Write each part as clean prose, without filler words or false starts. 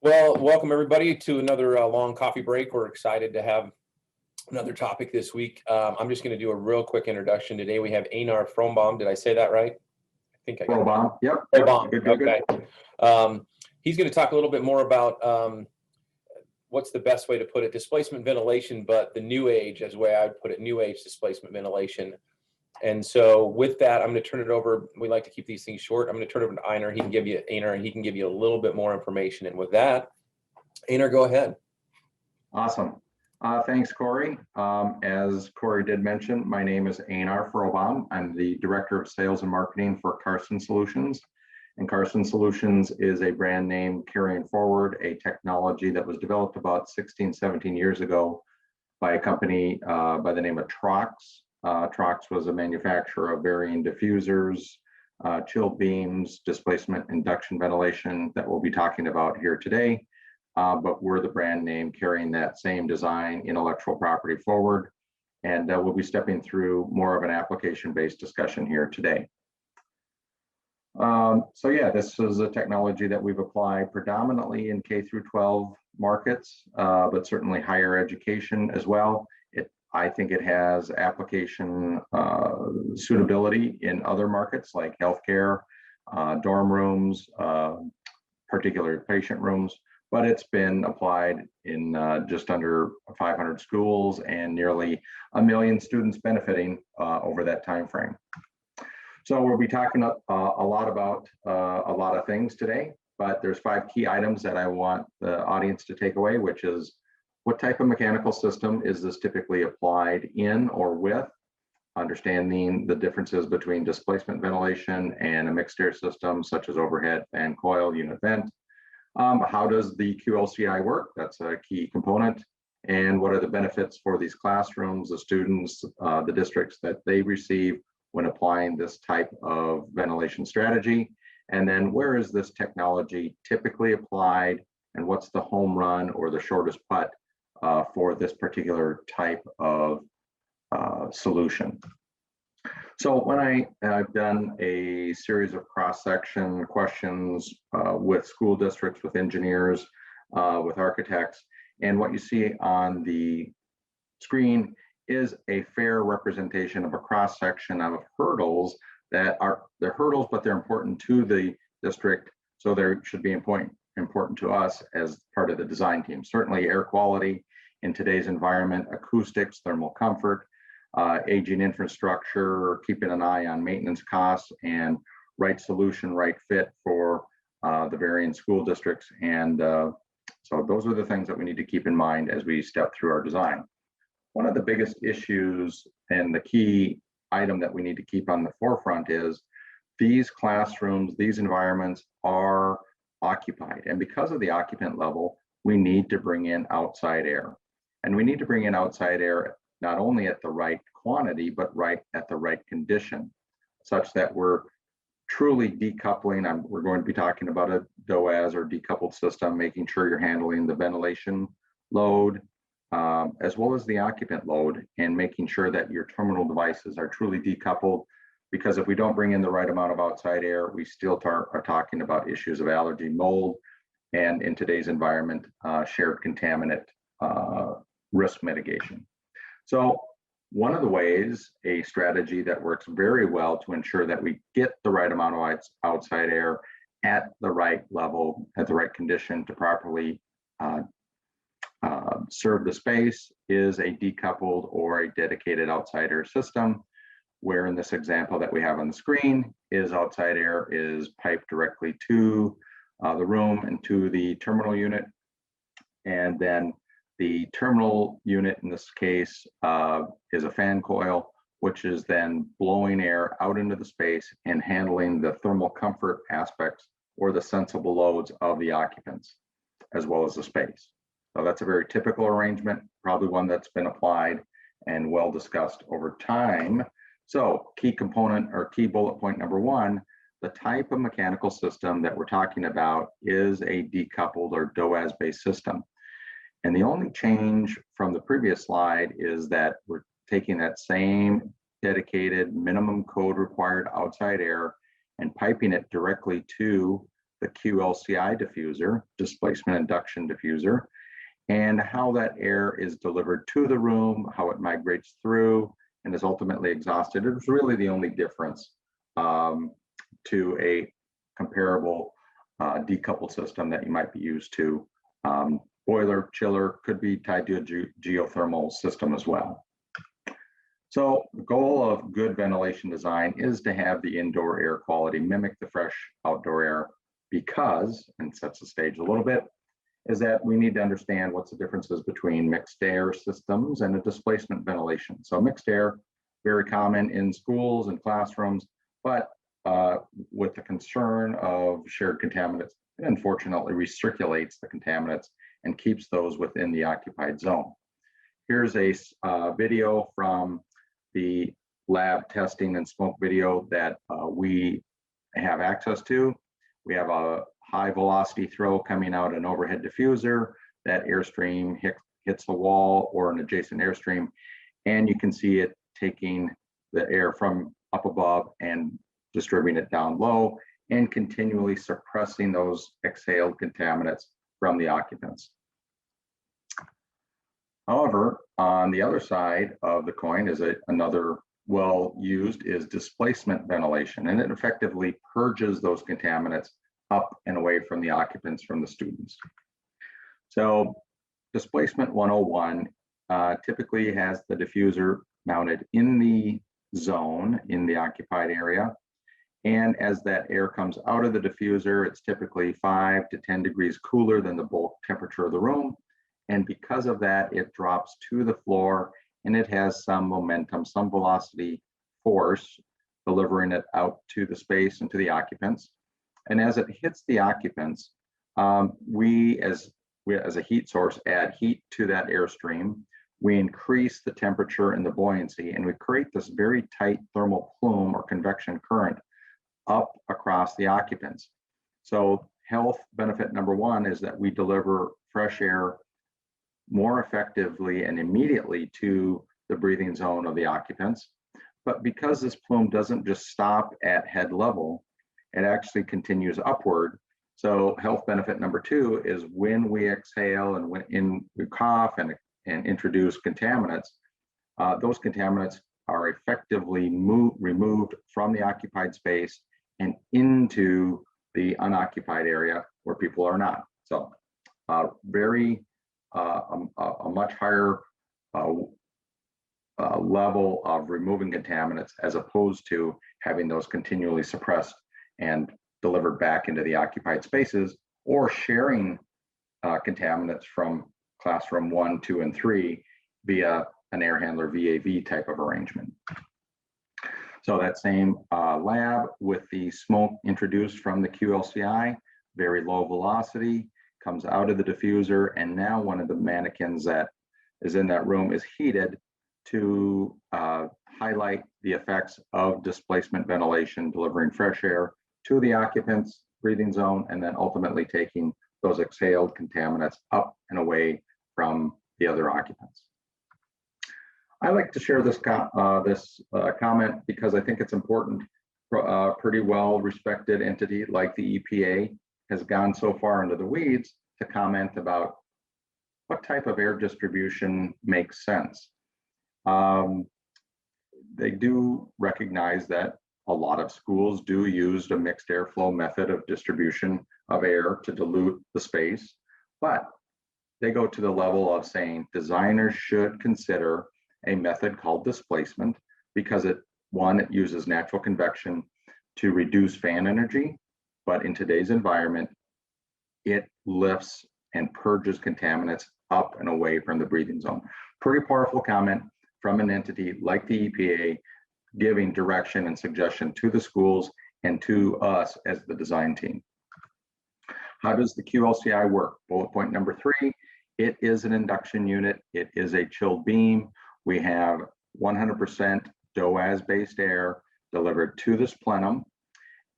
Well, welcome everybody to another long coffee break. We're excited to have another topic this week. I'm just going to do a real quick introduction. Today we have Einar Frombaum. Did I say that right? I think I got Frombaum. Yep. Frombaum. Good. Okay. He's going to talk a little bit more about what's the best way to put it, displacement ventilation, but the new age, as the way I would put it, new age displacement ventilation. And so with that, I'm going to turn it over. We like to keep these things short. I'm going to turn it over to Einar. He can give you a little bit more information. And with that, Einar, go ahead. Awesome. Thanks, Corey. As Corey did mention, my name is Einar Frombaum. I'm the Director of Sales and Marketing for Carson Solutions. And Carson Solutions is a brand name carrying forward a technology that was developed about 16, 17 years ago by a company by the name of Trox. Trox was a manufacturer of varying diffusers, chill beams, displacement induction ventilation that we'll be talking about here today. But we're the brand name carrying that same design intellectual property forward. And we'll be stepping through more of an application-based discussion here today. So yeah, this is a technology that we've applied predominantly in K through 12 markets, but certainly higher education as well. I think it has application suitability in other markets like healthcare, dorm rooms, particular patient rooms, but it's been applied in just under 500 schools and nearly 1 million students benefiting over that time frame. So we'll be talking a lot about a lot of things today, but there's 5 key items that I want the audience to take away, which is what type of mechanical system is this typically applied in or with, understanding the differences between displacement ventilation and a mixed air system such as overhead fan coil unit vent. How does the Qlci work? That's a key component. And what are the benefits for these classrooms, the students, the districts that they receive when applying this type of ventilation strategy? And then where is this technology typically applied, and what's the home run or the shortest putt for this particular type of solution? So when I've done a series of cross-section questions with school districts, with engineers, with architects, and what you see on the screen is a fair representation of a cross-section of hurdles that they're hurdles, but they're important to the district, so they should be important to us as part of the design team. Certainly air quality in today's environment, acoustics, thermal comfort, aging infrastructure, keeping an eye on maintenance costs, and right solution, right fit for the varying school districts. And so those are the things that we need to keep in mind as we step through our design. One of the biggest issues and the key item that we need to keep on the forefront is these classrooms, these environments are occupied. And because of the occupant level, we need to bring in outside air. And we need to bring in outside air not only at the right quantity, but right at the right condition, such that we're truly decoupling. We're going to be talking about a DOAS or decoupled system, making sure you're handling the ventilation load, as well as the occupant load, and making sure that your terminal devices are truly decoupled. Because if we don't bring in the right amount of outside air, we still are talking about issues of allergy, mold, and in today's environment, shared contaminant risk mitigation. So one of the ways, a strategy that works very well to ensure that we get the right amount of outside air at the right level, at the right condition to properly serve the space is a decoupled or a dedicated outside air system, where in this example that we have on the screen is outside air is piped directly to the room and to the terminal unit. And then the terminal unit in this case is a fan coil, which is then blowing air out into the space and handling the thermal comfort aspects or the sensible loads of the occupants, as well as the space. So that's a very typical arrangement, probably one that's been applied and well discussed over time. So key component or key bullet point number 1, the type of mechanical system that we're talking about is a decoupled or DOAS-based system. And the only change from the previous slide is that we're taking that same dedicated minimum code required outside air and piping it directly to the Qlci diffuser, displacement induction diffuser, and how that air is delivered to the room, how it migrates through, and is ultimately exhausted. It's really the only difference to a comparable decoupled system that you might be used to. Boiler, chiller could be tied to a geothermal system as well. So the goal of good ventilation design is to have the indoor air quality mimic the fresh outdoor air because, and sets the stage a little bit, is that we need to understand what's the differences between mixed air systems and a displacement ventilation. So mixed air, very common in schools and classrooms, but with the concern of shared contaminants, it unfortunately recirculates the contaminants and keeps those within the occupied zone. Here's a video from the lab testing and smoke video that we have access to. We have a high velocity throw coming out an overhead diffuser. That airstream hits the wall or an adjacent airstream, and you can see it taking the air from up above and distributing it down low and continually suppressing those exhaled contaminants from the occupants. However, on the other side of the coin is another well used is displacement ventilation, and it effectively purges those contaminants up and away from the occupants, from the students. So displacement 101 typically has the diffuser mounted in the zone, in the occupied area. And as that air comes out of the diffuser, it's typically 5 to 10 degrees cooler than the bulk temperature of the room. And because of that, it drops to the floor and it has some momentum, some velocity force, delivering it out to the space and to the occupants. And as it hits the occupants, we as a heat source add heat to that airstream. We increase the temperature and the buoyancy, and we create this very tight thermal plume or convection current up across the occupants. So health benefit number one is that we deliver fresh air more effectively and immediately to the breathing zone of the occupants. But because this plume doesn't just stop at head level, it actually continues upward. So health benefit number two is when we exhale and when we cough and introduce contaminants, those contaminants are effectively removed from the occupied space and into the unoccupied area where people are not. So a much higher level of removing contaminants as opposed to having those continually suppressed and delivered back into the occupied spaces, or sharing contaminants from classroom 1, 2, and 3 via an air handler VAV type of arrangement. So that same lab with the smoke introduced from the Qlci, very low velocity, comes out of the diffuser, and now one of the mannequins that is in that room is heated to highlight the effects of displacement ventilation, delivering fresh air to the occupants' breathing zone, and then ultimately taking those exhaled contaminants up and away from the other occupants. I like to share this comment because I think it's important. A pretty well respected entity like the EPA has gone so far into the weeds to comment about what type of air distribution makes sense. They do recognize that a lot of schools do use a mixed airflow method of distribution of air to dilute the space, but they go to the level of saying designers should consider a method called displacement because it uses natural convection to reduce fan energy, but in today's environment, it lifts and purges contaminants up and away from the breathing zone. Pretty powerful comment from an entity like the EPA, giving direction and suggestion to the schools and to us as the design team. How does the Qlci work? Bullet point number 3, it is an induction unit. It is a chilled beam. We have 100% DOAS-based air delivered to this plenum.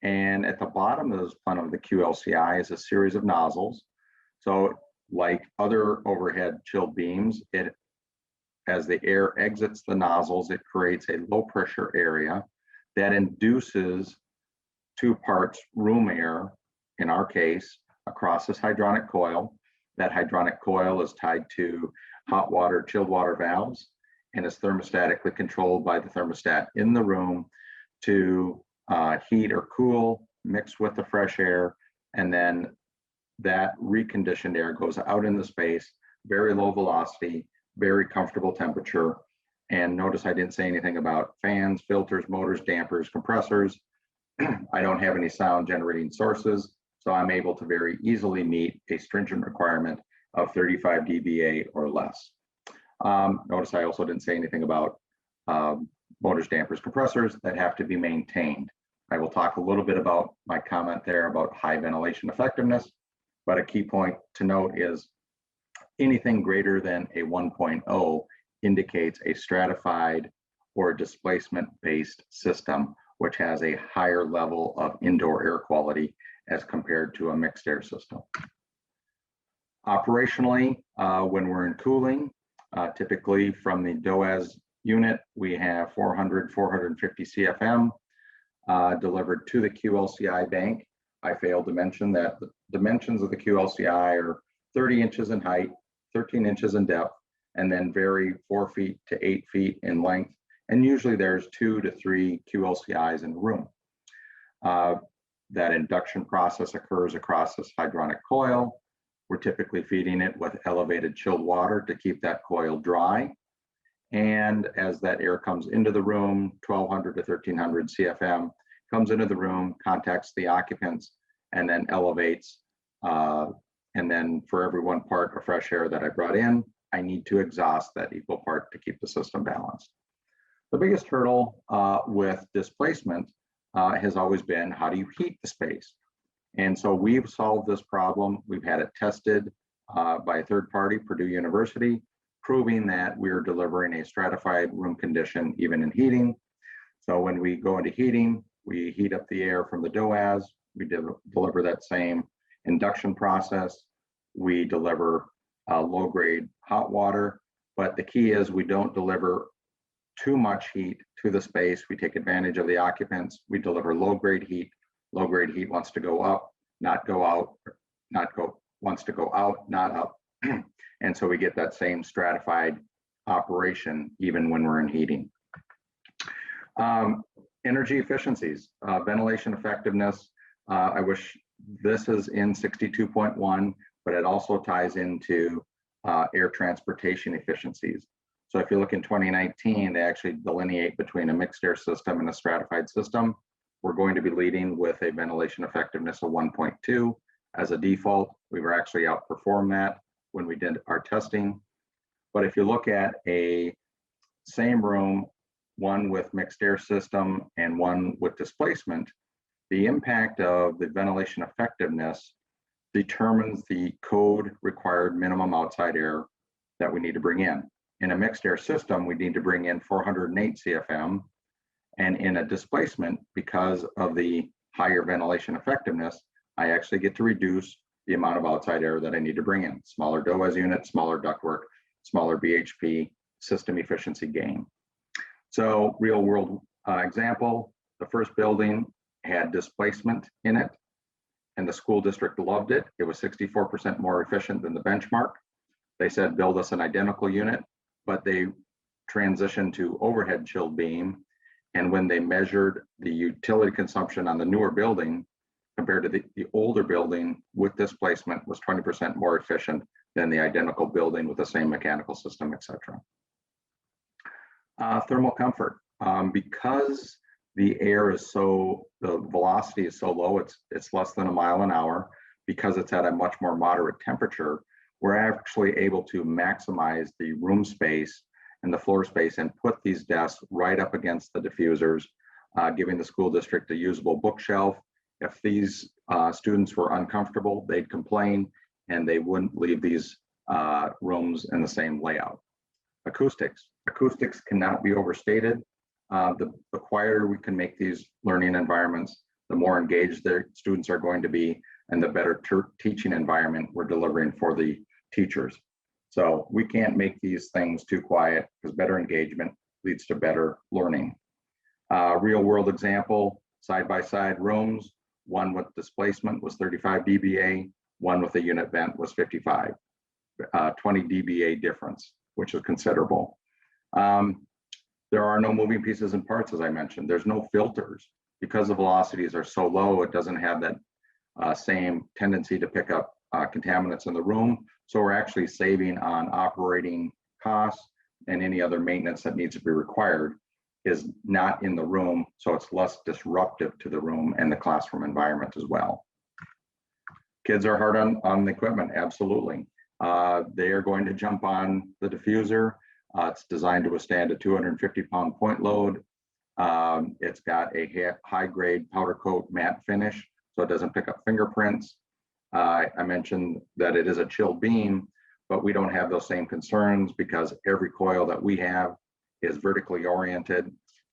And at the bottom of this plenum of the Qlci is a series of nozzles. So like other overhead chilled beams, as the air exits the nozzles, it creates a low pressure area that induces 2 parts room air in our case, across this hydronic coil. That hydronic coil is tied to hot water, chilled water valves, and is thermostatically controlled by the thermostat in the room to heat or cool, mix with the fresh air, and then that reconditioned air goes out in the space, very low velocity, very comfortable temperature. And notice I didn't say anything about fans, filters, motors, dampers, compressors. I don't have any sound generating sources, so I'm able to very easily meet a stringent requirement of 35 dBA or less. Notice I also didn't say anything about motors, dampers, compressors that have to be maintained. I will talk a little bit about my comment there about high ventilation effectiveness, but a key point to note is anything greater than a 1.0 indicates a stratified or displacement-based system, which has a higher level of indoor air quality as compared to a mixed air system. Operationally, when we're in cooling, typically from the DOAS unit, we have 450 CFM delivered to the Qlci bank. I failed to mention that the dimensions of the Qlci are 30 inches in height, 13 inches in depth, and then vary 4 feet to 8 feet in length. And usually there's 2 to 3 Qlcis in the room. That induction process occurs across this hydronic coil. We're typically feeding it with elevated chilled water to keep that coil dry. And as that air comes into the room, 1200 to 1300 CFM comes into the room, contacts the occupants, and then elevates. And then for every 1 part of fresh air that I brought in, I need to exhaust that equal part to keep the system balanced. The biggest hurdle with displacement has always been, how do you heat the space? And so we've solved this problem. We've had it tested by a third party, Purdue University, proving that we're delivering a stratified room condition even in heating. So when we go into heating, we heat up the air from the DOAS. We deliver that same induction process. We deliver low-grade hot water, but the key is we don't deliver too much heat to the space. We take advantage of the occupants. We deliver low-grade heat. Low-grade heat wants to go up, not go out, wants to go out, not up. And so we get that same stratified operation even when we're in heating. Energy efficiencies, ventilation effectiveness. I wish this is in 62.1, but it also ties into air transportation efficiencies. So if you look in 2019, they actually delineate between a mixed air system and a stratified system. We're going to be leading with a ventilation effectiveness of 1.2 as a default. We were actually outperformed that when we did our testing. But if you look at a same room, one with mixed air system and one with displacement, the impact of the ventilation effectiveness determines the code required minimum outside air that we need to bring in. In a mixed air system, we need to bring in 408 CFM. And in a displacement, because of the higher ventilation effectiveness, I actually get to reduce the amount of outside air that I need to bring in. Smaller DOAS unit, smaller ductwork, smaller BHP, system efficiency gain. So real world example, the first building had displacement in it and the school district loved it. It was 64% more efficient than the benchmark. They said, build us an identical unit, but they transitioned to overhead chilled beam. And when they measured the utility consumption on the newer building compared to the older building with displacement was 20% more efficient than the identical building with the same mechanical system, et cetera. Thermal comfort. Because the air is the velocity is so low, it's less than a mile an hour, because it's at a much more moderate temperature, we're actually able to maximize the room space and the floor space and put these desks right up against the diffusers, giving the school district a usable bookshelf. If these students were uncomfortable, they'd complain and they wouldn't leave these rooms in the same layout. Acoustics. Acoustics cannot be overstated. The quieter we can make these learning environments, the more engaged their students are going to be, and the better teaching environment we're delivering for the teachers. So we can't make these things too quiet, because better engagement leads to better learning. Real world example, side-by-side rooms, one with displacement was 35 dBA, one with a unit vent was 55, 20 dBA difference, which is considerable. There are no moving pieces and parts, as I mentioned. There's no filters. Because the velocities are so low, it doesn't have that same tendency to pick up contaminants in the room. So we're actually saving on operating costs, and any other maintenance that needs to be required is not in the room. So it's less disruptive to the room and the classroom environment as well. Kids are hard on the equipment, absolutely. They are going to jump on the diffuser. It's designed to withstand a 250-pound point load. It's got a high-grade powder coat matte finish, so it doesn't pick up fingerprints. I mentioned that it is a chill beam, but we don't have those same concerns because every coil that we have is vertically oriented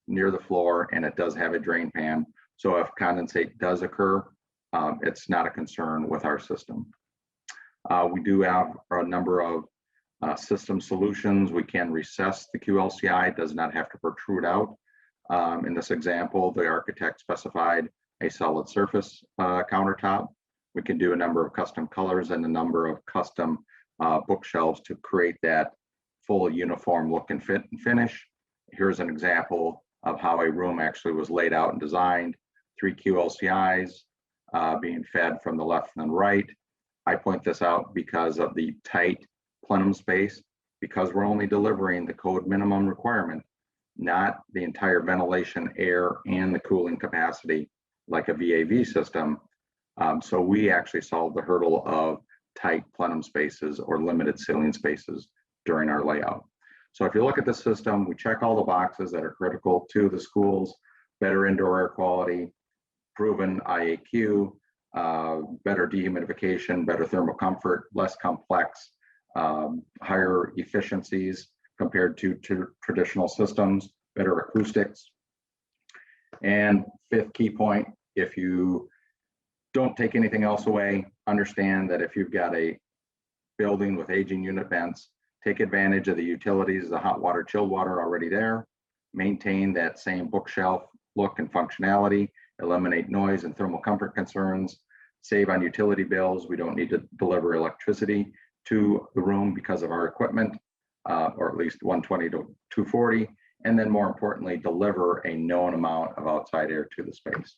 near the floor, and it does have a drain pan. So if condensate does occur, it's not a concern with our system. We do have a number of system solutions. We can recess the Qlci, it does not have to protrude out. In this example, the architect specified a solid surface countertop. We can do a number of custom colors and a number of custom bookshelves to create that full uniform look and fit and finish. Here's an example of how a room actually was laid out and designed. 3 Qlcis being fed from the left and right. I point this out because of the tight plenum space, because we're only delivering the code minimum requirement, not the entire ventilation, air, and the cooling capacity like a VAV system. So we actually solved the hurdle of tight plenum spaces or limited ceiling spaces during our layout. So if you look at the system, we check all the boxes that are critical to the schools: better indoor air quality, proven IAQ, better dehumidification, better thermal comfort, less complex, higher efficiencies compared to traditional systems, better acoustics. And fifth key point, if you don't take anything else away, understand that if you've got a building with aging unit vents, take advantage of the utilities, the hot water, chilled water already there, maintain that same bookshelf look and functionality, eliminate noise and thermal comfort concerns, save on utility bills. We don't need to deliver electricity to the room because of our equipment, or at least 120 to 240. And then more importantly, deliver a known amount of outside air to the space.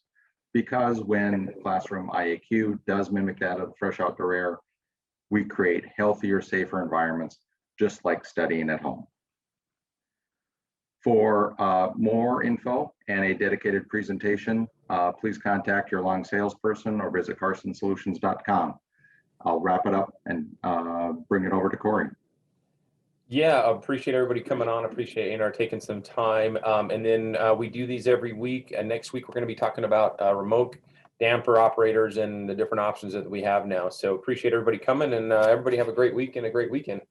Because when classroom IAQ does mimic that of fresh outdoor air, we create healthier, safer environments, just like studying at home. For more info and a dedicated presentation, please contact your Long salesperson or visit carsonsolutions.com. I'll wrap it up and bring it over to Corey. Yeah, I appreciate everybody coming on. Appreciate A&R taking some time. And then we do these every week. And next week, we're going to be talking about remote damper operators and the different options that we have now. So appreciate everybody coming, and everybody have a great week and a great weekend.